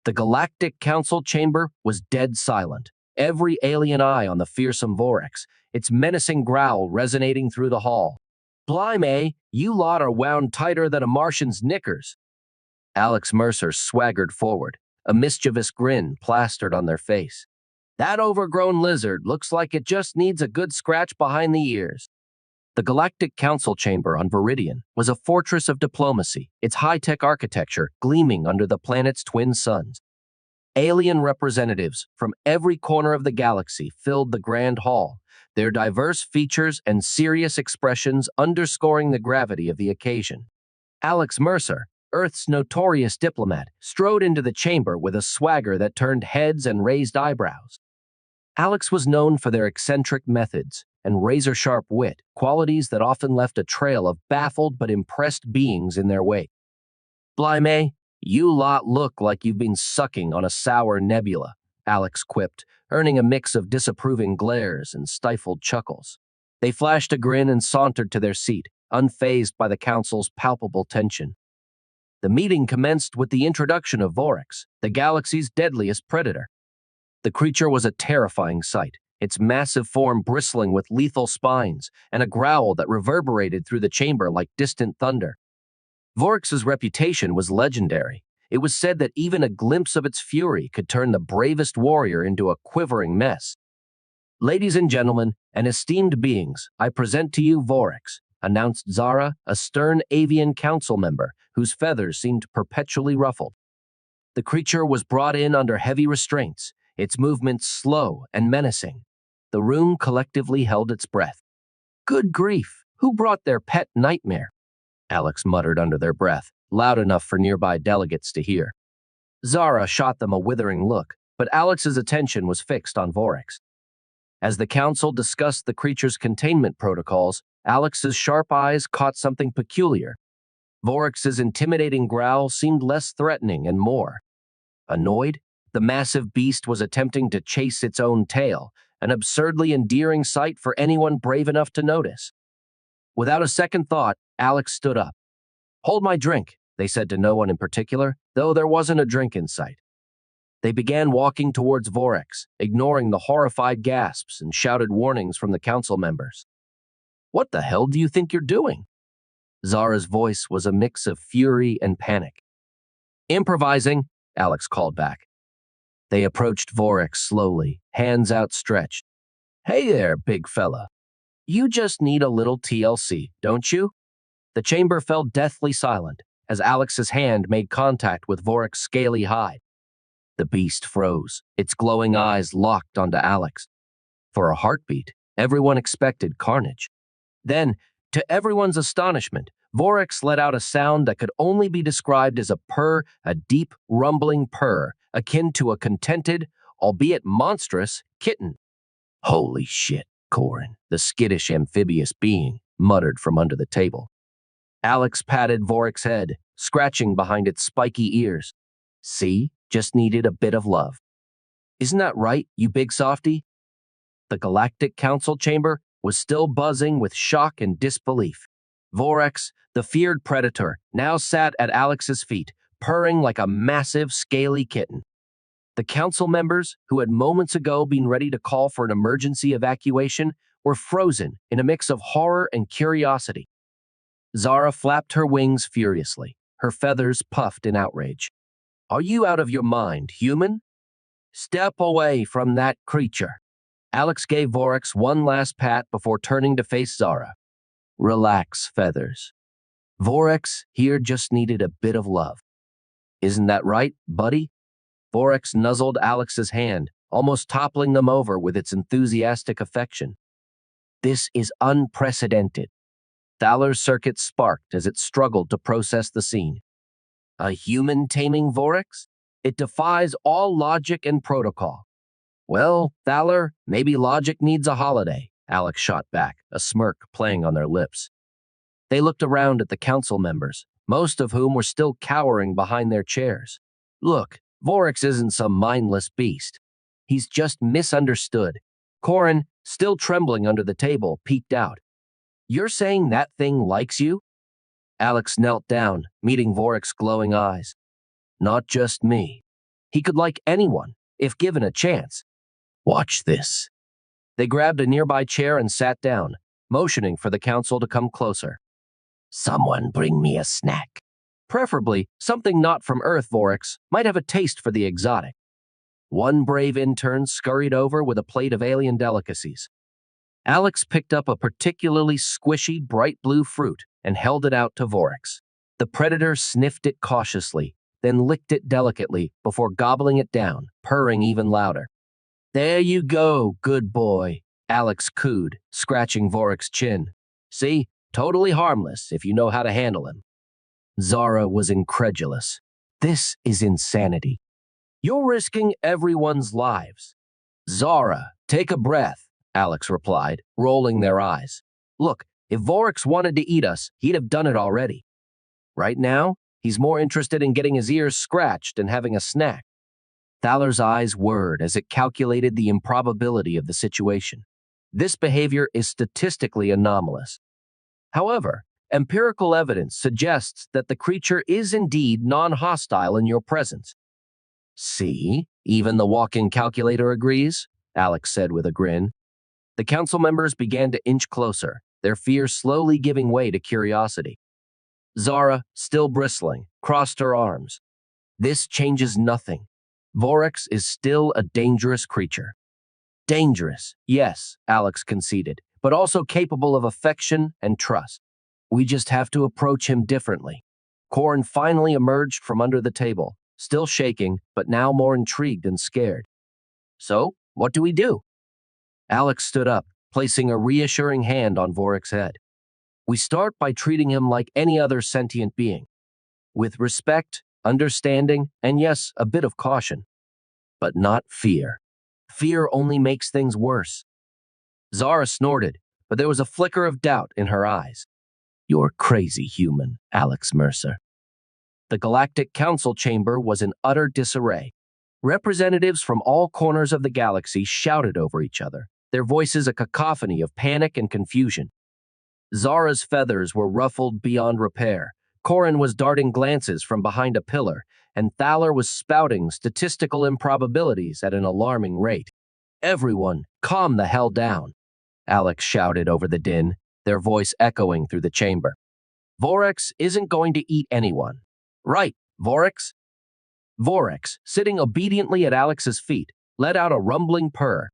The Galactic Council Chamber was dead silent, every alien eye on the fearsome Vorex, its menacing growl resonating through the hall. "Blimey, you lot are wound tighter than a Martian's knickers." Alex Mercer swaggered forward, a mischievous grin plastered on their face. "That overgrown lizard looks like it just needs a good scratch behind the ears." The Galactic Council Chamber on Viridian was a fortress of diplomacy, its high-tech architecture gleaming under the planet's twin suns. Alien representatives from every corner of the galaxy filled the grand hall, their diverse features and serious expressions underscoring the gravity of the occasion. Alex Mercer, Earth's notorious diplomat, strode into the chamber with a swagger that turned heads and raised eyebrows. Alex was known for their eccentric methods and razor-sharp wit, qualities that often left a trail of baffled but impressed beings in their wake. "Blimey, you lot look like you've been sucking on a sour nebula," Alex quipped, earning a mix of disapproving glares and stifled chuckles. They flashed a grin and sauntered to their seat, unfazed by the council's palpable tension. The meeting commenced with the introduction of Vorex, the galaxy's deadliest predator. The creature was a terrifying sight, its massive form bristling with lethal spines and a growl that reverberated through the chamber like distant thunder. Vorex's reputation was legendary. It was said that even a glimpse of its fury could turn the bravest warrior into a quivering mess. "Ladies and gentlemen, and esteemed beings, I present to you Vorex," announced Zara, a stern avian council member whose feathers seemed perpetually ruffled. The creature was brought in under heavy restraints, its movements slow and menacing. The room collectively held its breath. "Good grief, who brought their pet nightmare?" Alex muttered under their breath, loud enough for nearby delegates to hear. Zara shot them a withering look, but Alex's attention was fixed on Vorex. As the council discussed the creature's containment protocols, Alex's sharp eyes caught something peculiar. Vorex's intimidating growl seemed less threatening and more annoyed. The massive beast was attempting to chase its own tail, an absurdly endearing sight for anyone brave enough to notice. Without a second thought, Alex stood up. "Hold my drink," they said to no one in particular, though there wasn't a drink in sight. They began walking towards Vorex, ignoring the horrified gasps and shouted warnings from the council members. "What the hell do you think you're doing?" Zara's voice was a mix of fury and panic. "Improvising," Alex called back. They approached Vorex slowly, hands outstretched. "Hey there, big fella. You just need a little TLC, don't you?" The chamber fell deathly silent as Alex's hand made contact with Vorex's scaly hide. The beast froze, its glowing eyes locked onto Alex. For a heartbeat, everyone expected carnage. Then, to everyone's astonishment, Vorex let out a sound that could only be described as a purr, a deep, rumbling purr, akin to a contented, albeit monstrous, kitten. "Holy shit, Corin," the skittish amphibious being muttered from under the table. Alex patted Vorex's head, scratching behind its spiky ears. "See, just needed a bit of love. Isn't that right, you big softy?" The Galactic Council Chamber was still buzzing with shock and disbelief. Vorex, the feared predator, now sat at Alex's feet, purring like a massive, scaly kitten. The council members, who had moments ago been ready to call for an emergency evacuation, were frozen in a mix of horror and curiosity. Zara flapped her wings furiously, her feathers puffed in outrage. "Are you out of your mind, human? Step away from that creature." Alex gave Vorex one last pat before turning to face Zara. "Relax, Feathers. Vorex here just needed a bit of love. Isn't that right, buddy?" Vorex nuzzled Alex's hand, almost toppling them over with its enthusiastic affection. "This is unprecedented." Thaler's circuit sparked as it struggled to process the scene. "A human taming Vorex? It defies all logic and protocol." "Well, Thaler, maybe logic needs a holiday," Alex shot back, a smirk playing on their lips. They looked around at the council members, most of whom were still cowering behind their chairs. "Look, Vorex isn't some mindless beast. He's just misunderstood." Corin, still trembling under the table, peeked out. "You're saying that thing likes you?" Alex knelt down, meeting Vorex's glowing eyes. "Not just me. He could like anyone, if given a chance. Watch this. They grabbed a nearby chair and sat down, motioning for the council to come closer. Someone bring me a snack. Preferably, something not from Earth. Vorex might have a taste for the exotic. One brave intern scurried over with a plate of alien delicacies. Alex picked up a particularly squishy, bright blue fruit and held it out to Vorex. The predator sniffed it cautiously, then licked it delicately before gobbling it down, purring even louder. There you go, good boy, Alex cooed, scratching Vorex's chin. See, totally harmless if you know how to handle him. Zara was incredulous. This is insanity. You're risking everyone's lives. Zara, take a breath, Alex replied, rolling their eyes. Look, if Vorex wanted to eat us, he'd have done it already. Right now, he's more interested in getting his ears scratched and having a snack. Thaler's eyes whirred as it calculated the improbability of the situation. This behavior is statistically anomalous. However, empirical evidence suggests that the creature is indeed non-hostile in your presence. See, even the walk-in calculator agrees, Alex said with a grin. The council members began to inch closer, their fear slowly giving way to curiosity. Zara, still bristling, crossed her arms. This changes nothing. Vorex is still a dangerous creature. Dangerous, yes, Alex conceded, but also capable of affection and trust. We just have to approach him differently. Corin finally emerged from under the table, still shaking, but now more intrigued and scared. So, what do we do? Alex stood up, placing a reassuring hand on Vorex's head. We start by treating him like any other sentient being, with respect, understanding, and yes, a bit of caution. But not fear. Fear only makes things worse. Zara snorted, but there was a flicker of doubt in her eyes. You're crazy human, Alex Mercer. The Galactic Council Chamber was in utter disarray. Representatives from all corners of the galaxy shouted over each other, their voices a cacophony of panic and confusion. Zara's feathers were ruffled beyond repair. Corin was darting glances from behind a pillar, and Thaler was spouting statistical improbabilities at an alarming rate. Everyone, calm the hell down, Alex shouted over the din, their voice echoing through the chamber. Vorex isn't going to eat anyone. Right, Vorex? Vorex, sitting obediently at Alex's feet, let out a rumbling purr.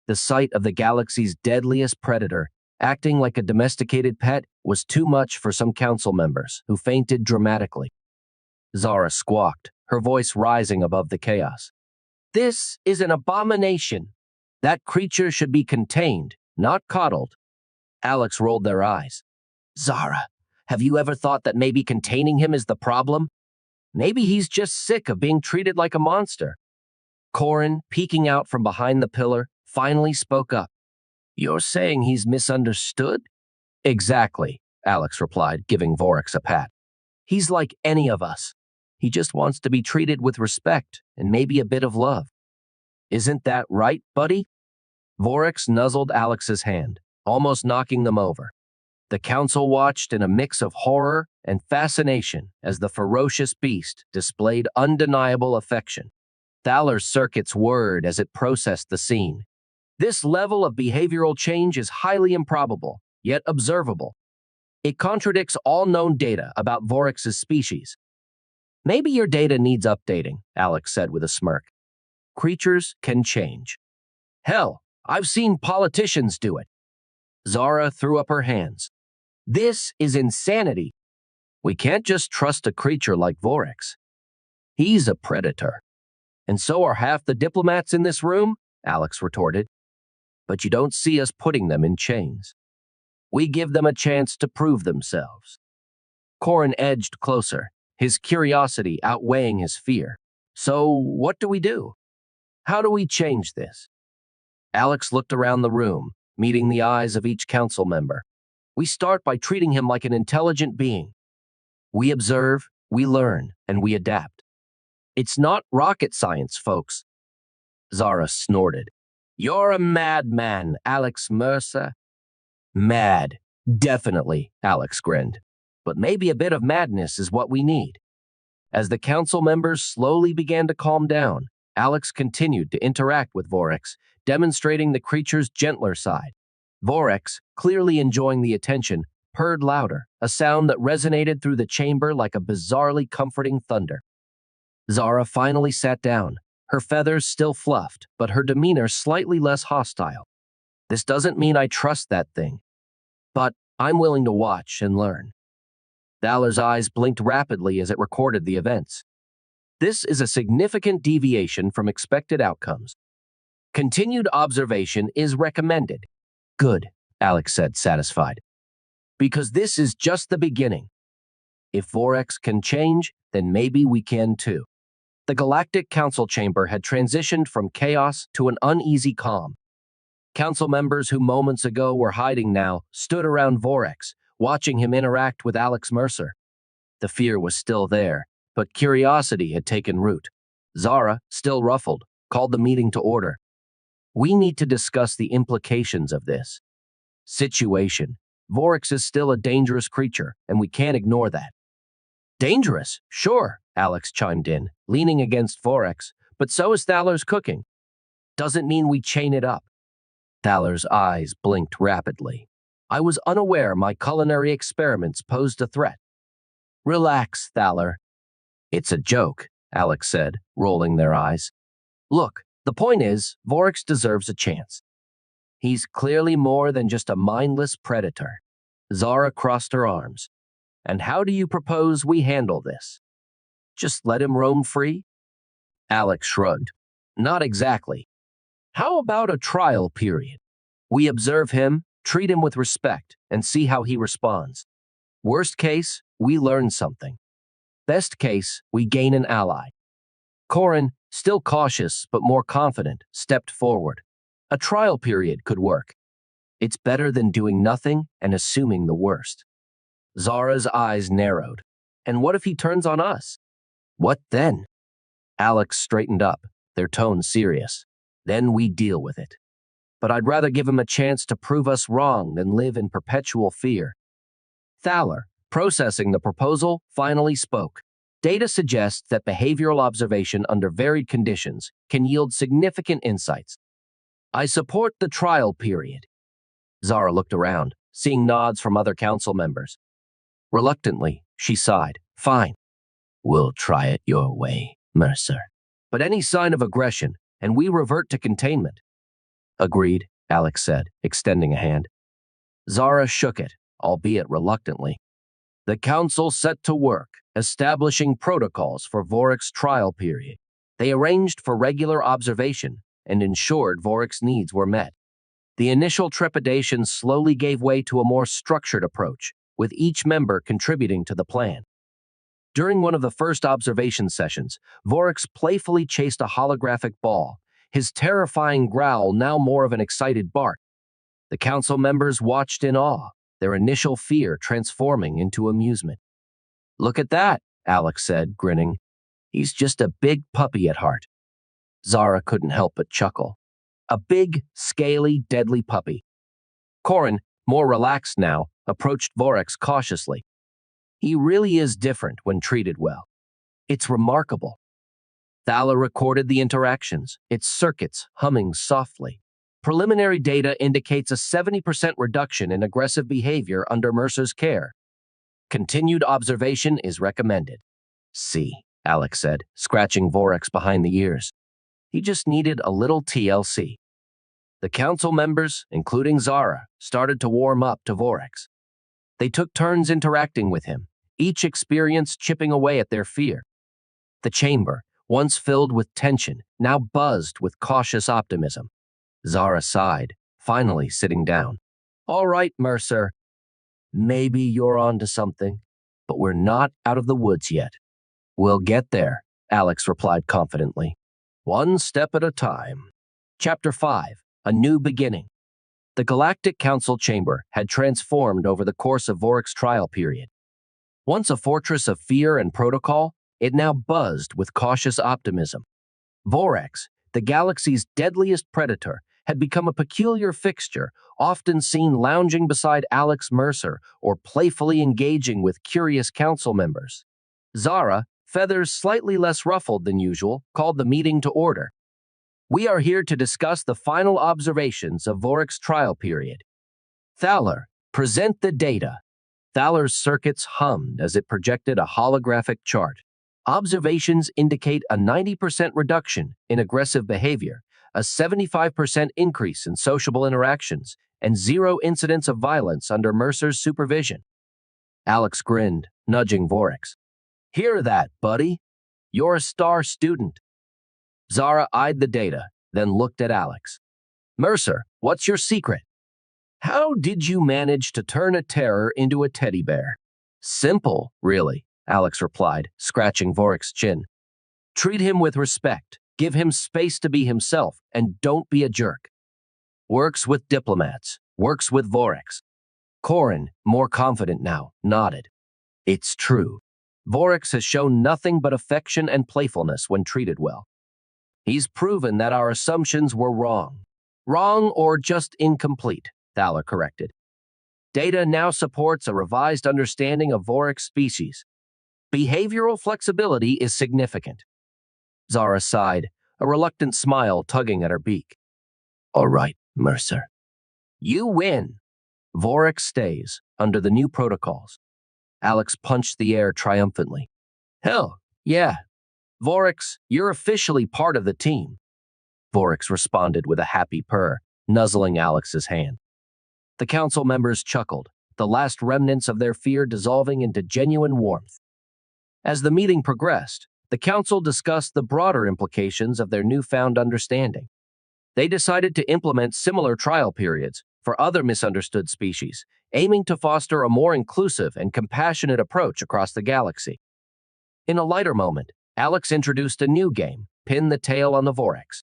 The sight of the galaxy's deadliest predator, acting like a domesticated pet, was too much for some council members, who fainted dramatically. Zara squawked, her voice rising above the chaos. This is an abomination. That creature should be contained, not coddled. Alex rolled their eyes. Zara, have you ever thought that maybe containing him is the problem? Maybe he's just sick of being treated like a monster. Corin, peeking out from behind the pillar, finally spoke up. You're saying he's misunderstood? Exactly, Alex replied, giving Vorex a pat. He's like any of us. He just wants to be treated with respect and maybe a bit of love. Isn't that right, buddy? Vorex nuzzled Alex's hand, almost knocking them over. The council watched in a mix of horror and fascination as the ferocious beast displayed undeniable affection. Thaler's circuits whirred as it processed the scene. This level of behavioral change is highly improbable, yet observable. It contradicts all known data about Vorex's species. Maybe your data needs updating, Alex said with a smirk. Creatures can change. Hell, I've seen politicians do it. Zara threw up her hands. This is insanity. We can't just trust a creature like Vorex. He's a predator. And so are half the diplomats in this room, Alex retorted. But you don't see us putting them in chains. We give them a chance to prove themselves. Corin edged closer, his curiosity outweighing his fear. So, what do we do? How do we change this? Alex looked around the room, meeting the eyes of each council member. We start by treating him like an intelligent being. We observe, we learn, and we adapt. It's not rocket science, folks. Zara snorted. You're a madman, Alex Mercer. Mad. Definitely, Alex grinned. But maybe a bit of madness is what we need. As the council members slowly began to calm down, Alex continued to interact with Vorex, demonstrating the creature's gentler side. Vorex, clearly enjoying the attention, purred louder, a sound that resonated through the chamber like a bizarrely comforting thunder. Zara finally sat down, her feathers still fluffed, but her demeanor slightly less hostile. This doesn't mean I trust that thing, but I'm willing to watch and learn. Thaler's eyes blinked rapidly as it recorded the events. This is a significant deviation from expected outcomes. Continued observation is recommended. Good, Alex said, satisfied. Because this is just the beginning. If Vorex can change, then maybe we can too. The Galactic Council Chamber had transitioned from chaos to an uneasy calm. Council members who moments ago were hiding now stood around Vorex, watching him interact with Alex Mercer. The fear was still there, but curiosity had taken root. Zara, still ruffled, called the meeting to order. We need to discuss the implications of this situation. Vorex is still a dangerous creature, and we can't ignore that. Dangerous? Sure, Alex chimed in, leaning against Vorex, but so is Thaler's cooking. Doesn't mean we chain it up. Thaler's eyes blinked rapidly. I was unaware my culinary experiments posed a threat. Relax, Thaler. It's a joke, Alex said, rolling their eyes. Look, the point is, Vorex deserves a chance. He's clearly more than just a mindless predator. Zara crossed her arms. And how do you propose we handle this? Just let him roam free? Alex shrugged. Not exactly. How about a trial period? We observe him, treat him with respect, and see how he responds. Worst case, we learn something. Best case, we gain an ally. Corin, still cautious but more confident, stepped forward. A trial period could work. It's better than doing nothing and assuming the worst. Zara's eyes narrowed. And what if he turns on us? What then? Alex straightened up, their tone serious. Then we deal with it. But I'd rather give him a chance to prove us wrong than live in perpetual fear. Thaler, processing the proposal, finally spoke. Data suggests that behavioral observation under varied conditions can yield significant insights. I support the trial period. Zara looked around, seeing nods from other council members. Reluctantly, she sighed. Fine. We'll try it your way, Mercer. But any sign of aggression, and we revert to containment. Agreed, Alex said, extending a hand. Zara shook it, albeit reluctantly. The council set to work, establishing protocols for Vorex's trial period. They arranged for regular observation and ensured Vorex's needs were met. The initial trepidation slowly gave way to a more structured approach, with each member contributing to the plan. During one of the first observation sessions, Vorex playfully chased a holographic ball, his terrifying growl now more of an excited bark. The council members watched in awe, their initial fear transforming into amusement. Look at that, Alex said, grinning. He's just a big puppy at heart. Zara couldn't help but chuckle. A big, scaly, deadly puppy. Corin, more relaxed now, approached Vorex cautiously. He really is different when treated well. It's remarkable. Thaler recorded the interactions, its circuits humming softly. Preliminary data indicates a 70% reduction in aggressive behavior under Mercer's care. Continued observation is recommended. See, Alex said, scratching Vorex behind the ears. He just needed a little TLC. The council members, including Zara, started to warm up to Vorex. They took turns interacting with him, each experience chipping away at their fear. The chamber, once filled with tension, now buzzed with cautious optimism. Zara sighed, finally sitting down. All right, Mercer. Maybe you're onto something, but we're not out of the woods yet. We'll get there, Alex replied confidently. One step at a time. Chapter 5, A New Beginning. The Galactic Council Chamber had transformed over the course of Vorex's trial period. Once a fortress of fear and protocol, it now buzzed with cautious optimism. Vorex, the galaxy's deadliest predator, had become a peculiar fixture, often seen lounging beside Alex Mercer or playfully engaging with curious council members. Zara, feathers slightly less ruffled than usual, called the meeting to order. We are here to discuss the final observations of Vorex trial period. Thaler, present the data. Thaler's circuits hummed as it projected a holographic chart. Observations indicate a 90% reduction in aggressive behavior, a 75% increase in sociable interactions, and 0 incidents of violence under Mercer's supervision. Alex grinned, nudging Vorex. Hear that, buddy? You're a star student. Zara eyed the data, then looked at Alex. Mercer, what's your secret? How did you manage to turn a terror into a teddy bear? Simple, really, Alex replied, scratching Vorex's chin. Treat him with respect, give him space to be himself, and don't be a jerk. Works with diplomats, works with Vorex. Corin, more confident now, nodded. It's true. Vorex has shown nothing but affection and playfulness when treated well. He's proven that our assumptions were wrong. Wrong or just incomplete, Thaler corrected. Data now supports a revised understanding of Vorex species. Behavioral flexibility is significant. Zara sighed, a reluctant smile tugging at her beak. All right, Mercer. You win. Vorex stays under the new protocols. Alex punched the air triumphantly. Hell, yeah. Vorex, you're officially part of the team. Vorex responded with a happy purr, nuzzling Alex's hand. The council members chuckled, the last remnants of their fear dissolving into genuine warmth. As the meeting progressed, the council discussed the broader implications of their newfound understanding. They decided to implement similar trial periods for other misunderstood species, aiming to foster a more inclusive and compassionate approach across the galaxy. In a lighter moment, Alex introduced a new game, Pin the Tail on the Vorex.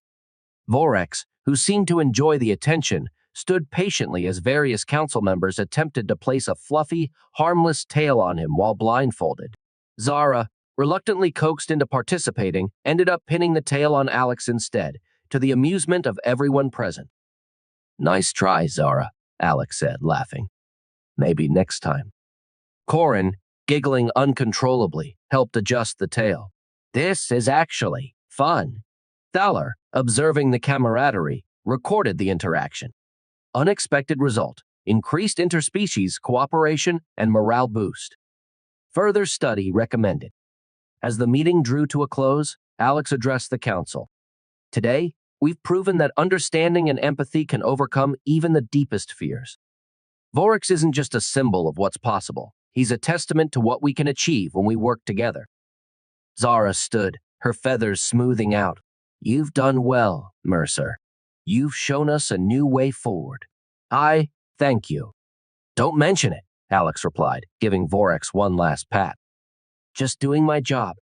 Vorex, who seemed to enjoy the attention, stood patiently as various council members attempted to place a fluffy, harmless tail on him while blindfolded. Zara, reluctantly coaxed into participating, ended up pinning the tail on Alex instead, to the amusement of everyone present. Nice try, Zara, Alex said, laughing. Maybe next time. Corin, giggling uncontrollably, helped adjust the tail. This is actually fun. Thaler, observing the camaraderie, recorded the interaction. Unexpected result, increased interspecies cooperation and morale boost. Further study recommended. As the meeting drew to a close, Alex addressed the council. Today, we've proven that understanding and empathy can overcome even the deepest fears. Vorex isn't just a symbol of what's possible. He's a testament to what we can achieve when we work together. Zara stood, her feathers smoothing out. You've done well, Mercer. You've shown us a new way forward. I thank you. Don't mention it, Alex replied, giving Vorex one last pat. Just doing my job.